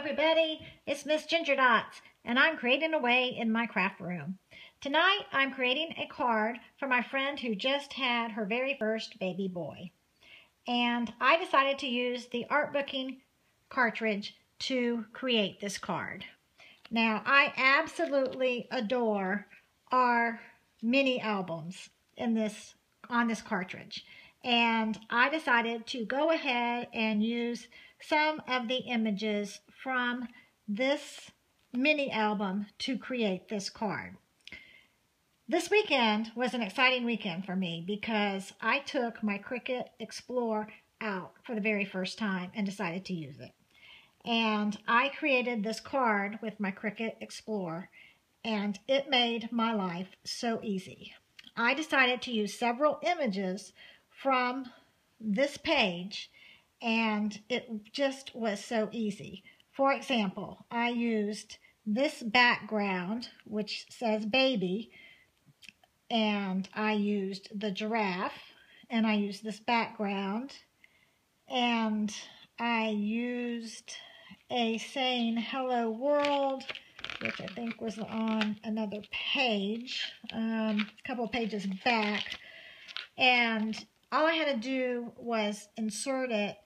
everybody, it's Miss Ginger Dots, and I'm creating away in my craft room. Tonight I'm creating a card for my friend who just had her very first baby boy. And I decided to use the Artbooking Cartridge to create this card. Now I absolutely adore our mini albums on this cartridge. And I decided to go ahead and use some of the images from this mini album to create this card. This weekend was an exciting weekend for me because I took my Cricut Explorer out for the very first time and decided to use it. And I created this card with my Cricut Explorer, and it made my life so easy. I decided to use several images from this page, and it just was so easy. For example, I used this background, which says baby, and I used the giraffe, and I used this background, and I used a saying hello world, which I think was on another page, a couple of pages back, and all I had to do was insert it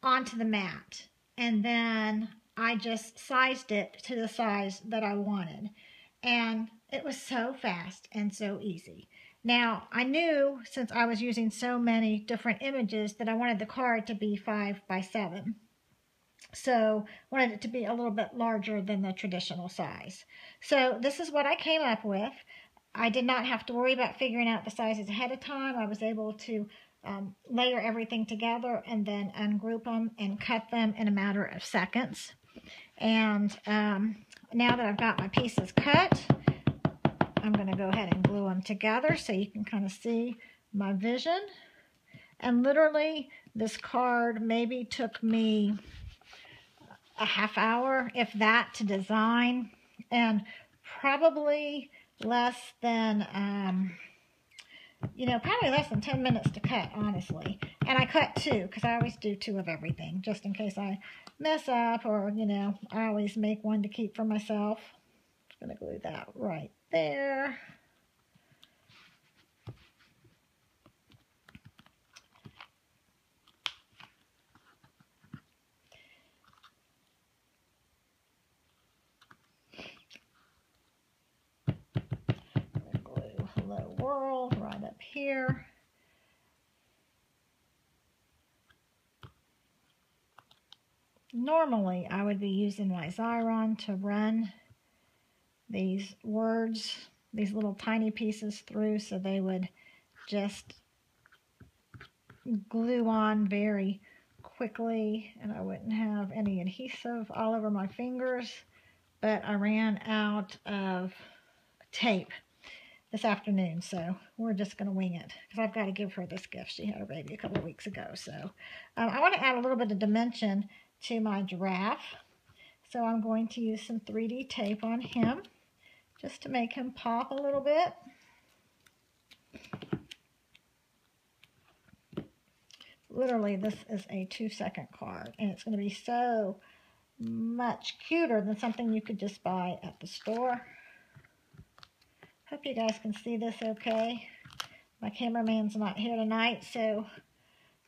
onto the mat, and then I just sized it to the size that I wanted, and it was so fast and so easy. Now, I knew since I was using so many different images that I wanted the card to be 5 by 7. So I wanted it to be a little bit larger than the traditional size. So this is what I came up with. I did not have to worry about figuring out the sizes ahead of time. I was able to layer everything together and then ungroup them and cut them in a matter of seconds. And now that I've got my pieces cut, I'm going to go ahead and glue them together so you can kind of see my vision. And literally, this card maybe took me a half hour, if that, to design, and probably less than, probably less than 10 minutes to cut, honestly. And I cut 2, because I always do 2 of everything, just in case I mess up, or, I always make one to keep for myself. I'm going to glue that right there. Glue hello world right up here. Normally, I would be using my Xyron to run these words, these little tiny pieces through, so they would just glue on very quickly and I wouldn't have any adhesive all over my fingers. But I ran out of tape this afternoon, so we're just going to wing it because I've got to give her this gift. She had her baby a couple of weeks ago. So I want to add a little bit of dimension to my giraffe. So I'm going to use some 3D tape on him just to make him pop a little bit. Literally, this is a 2-second card, and it's going to be so much cuter than something you could just buy at the store. Hope you guys can see this okay. My cameraman's not here tonight, so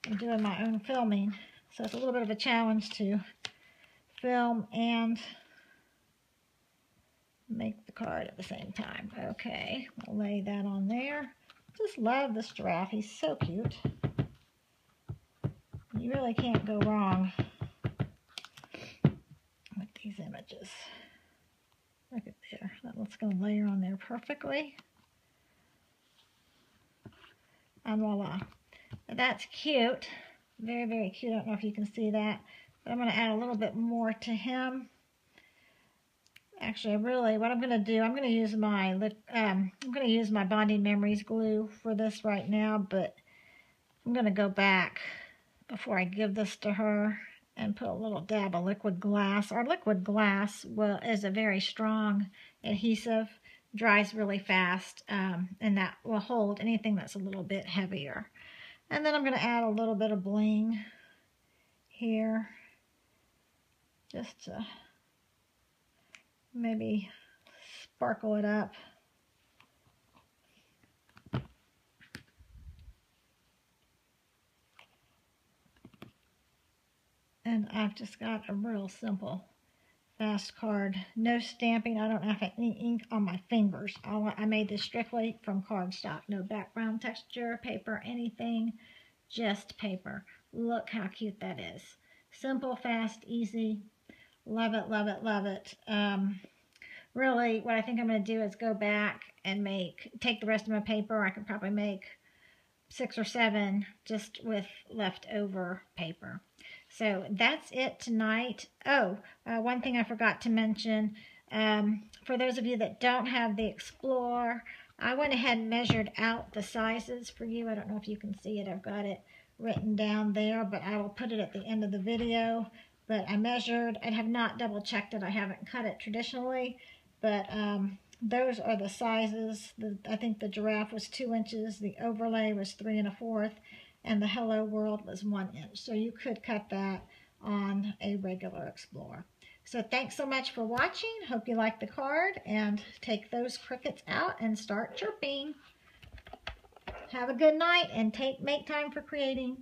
I'm doing my own filming. So it's a little bit of a challenge to film and make the card at the same time. Okay, I'll lay that on there. Just love this giraffe. He's so cute. You really can't go wrong with these images. Look at there. That's going to layer on there perfectly. And voila. That's cute. Very, very cute. I don't know if you can see that. But I'm going to add a little bit more to him. Actually, what I'm going to do, I'm going to use my Bonding Memories glue for this right now, but I'm going to go back before I give this to her and put a little dab of liquid glass. Our liquid glass is a very strong adhesive, dries really fast, and that will hold anything that's a little bit heavier. And then I'm going to add a little bit of bling here, just to maybe sparkle it up. And I've just got a real simple, fast card. No stamping. I don't have any ink on my fingers. I made this strictly from cardstock. No background texture, paper, anything. Just paper. Look how cute that is. Simple, fast, easy. Love it, love it, love it. Really, what I think I'm going to do is go back and take the rest of my paper. I could probably make 6 or 7 just with leftover paper. So that's it tonight. Oh, one thing I forgot to mention, for those of you that don't have the Explorer, I went ahead and measured out the sizes for you. I don't know if you can see it. I've got it written down there, but I will put it at the end of the video. But I measured. I have not double checked it. I haven't cut it traditionally, but those are the sizes. I think the giraffe was 2 inches, the overlay was 3 1/4, and the Hello World was 1 inch. So you could cut that on a regular Explorer. So thanks so much for watching. Hope you like the card, and take those crickets out and start chirping. Have a good night, and make time for creating.